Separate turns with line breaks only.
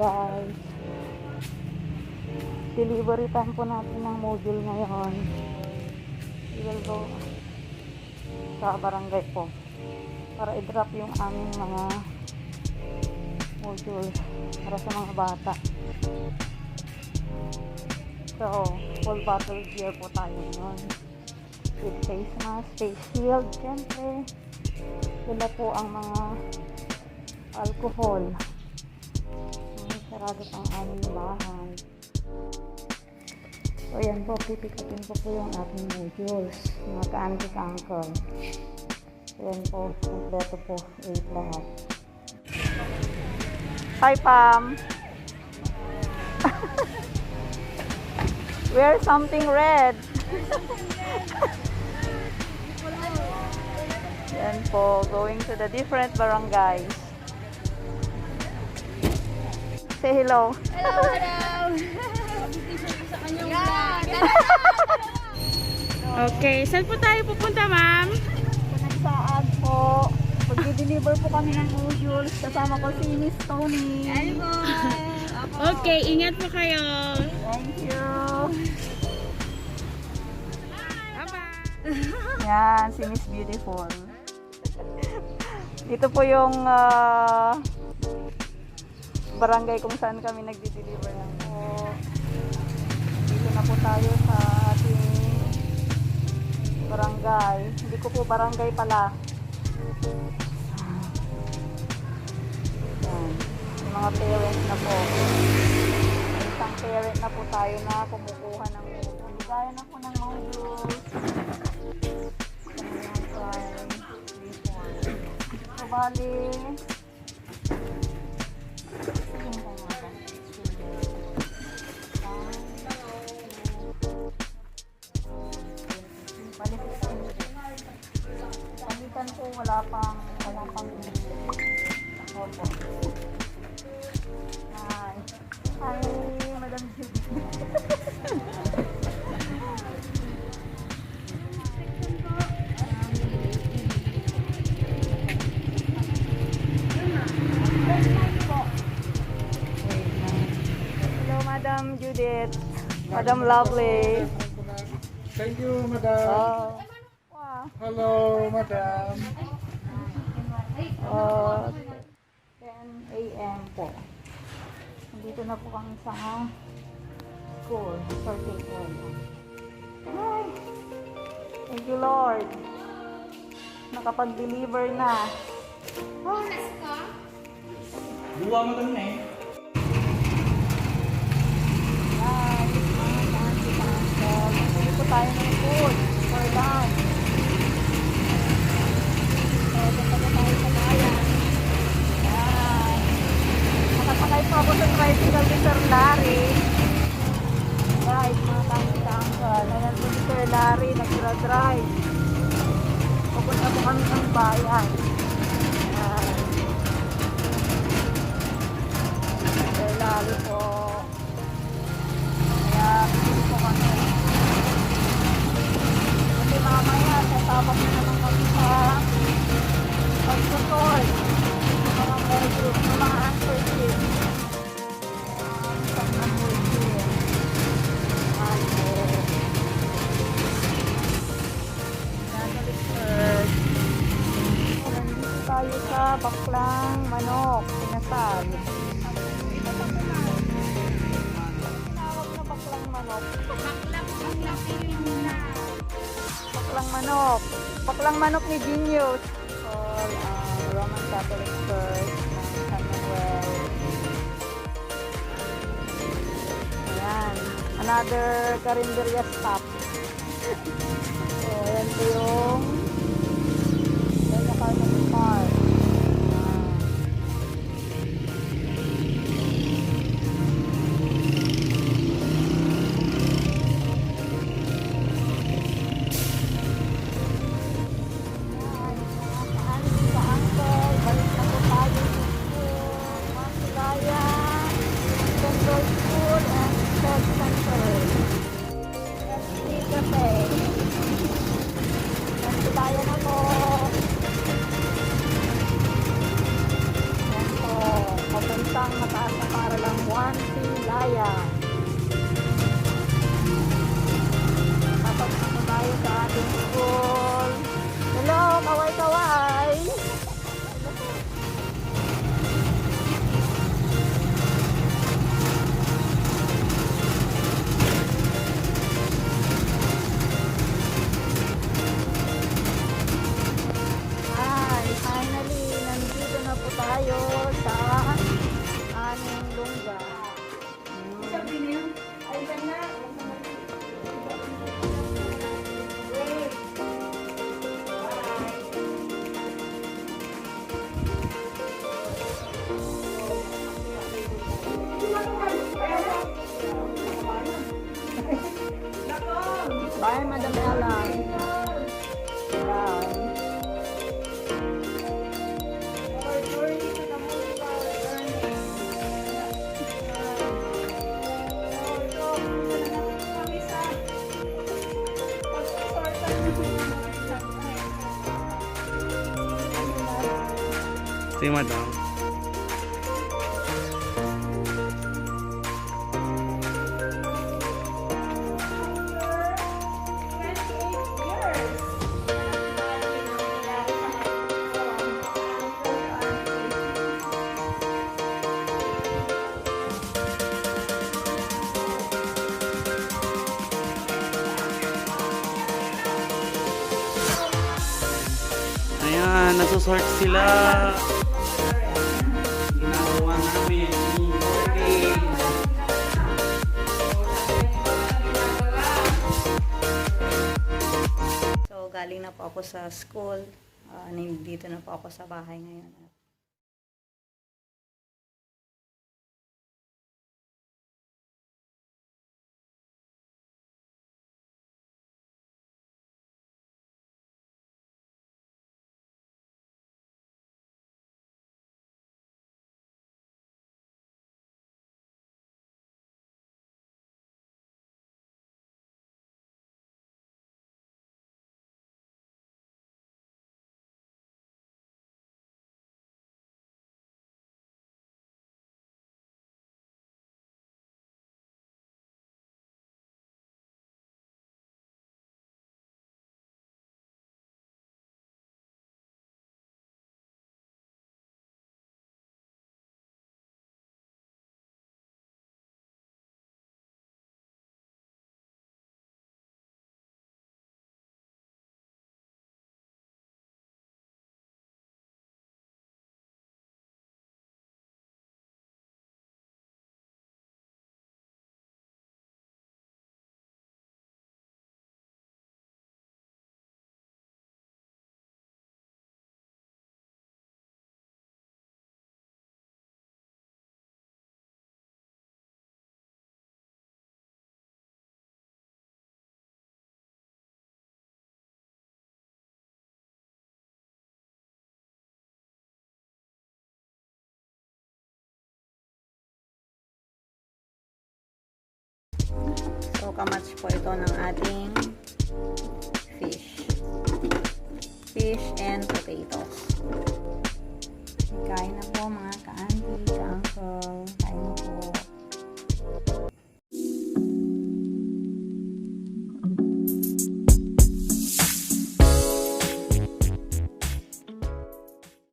guys. Delivery time po natin ng module ngayon. We will go sa barangay po para i-drop yung aming mga module para sa mga bata. So, full bottle gear po tayo ngayon. With face mask, face shield, syempre. Sila po ang mga alcohol. Sarado pang aming bahay. So, yan po, pipikapin po yung ating modules. Mga ka-auntie ka-uncle. So, yan po, kompleto po. 8 lahat. Hi, Pam! Wear something red. Yan po, going to the different barangays. Say hello.
Hello, hello. Okay, saan po tayo pupunta, ma'am?
Nagsaan po. Pag-deliver po kami ng modules. Kasama ko si Miss Tony.
Hello. Okay, ingat po kayo.
Thank you.
Bye-bye.
Yan, si Miss Beautiful. Dito po yung barangay kung saan kami nagdi-deliver ng po. Dito na po tayo sa ating barangay. Hindi ko po barangay pala. Yan. Yung mga parents na po. May isang parent na po tayo na kumukuha ng gaya na po ng modules. So, bali, palitan po, wala pang opo. Hi. Hi, Madam Judy. Hello, Madam Judith. Madam Lovely.
Thank you, madam.
Oh. Wow.
Hello, madam.
10 a.m. po. Nandito na po kami sa school. Particular. Hi! Thank you, Lord. Nakapag-deliver na. Oh.
Buwa mo dun eh.
Hi! Mga auntie, uncle. Nandito po tayo ng food for lunch. Punta po tayo sa bayan. Yan. Nakasakay po ako sa tricycle ni Sir Larry. Guys, mga tangkal. Ayan po si Sir Larry, nag-drive. Pupunta po kami ng bayan. Yan. Sir Larry po. Kaya, hindi po kami. Kasi mamaya, sasabak na naman kami sa pag-support ng mga modules, ng mga answer nandito tayo sa baklang manok, pinasal. Tinawag na baklang manok. Baklang manok. Baklang manok ni Genius. Roman Catholic Church ng San Manuel. Ayan. Another Carinderia stop. So, ayan po yung Doña Carmen Park. Bye, Madam Ella. Bye.
Si madam. Ayan, nasusort sila. Ginagawa namin. Okay.
So, galing na po ako sa school. Nandito na po ako sa bahay ngayon. So, kamatch po ito ng ating fish. Fish and potatoes. Kain na po mga ka-auntie, ka-uncle.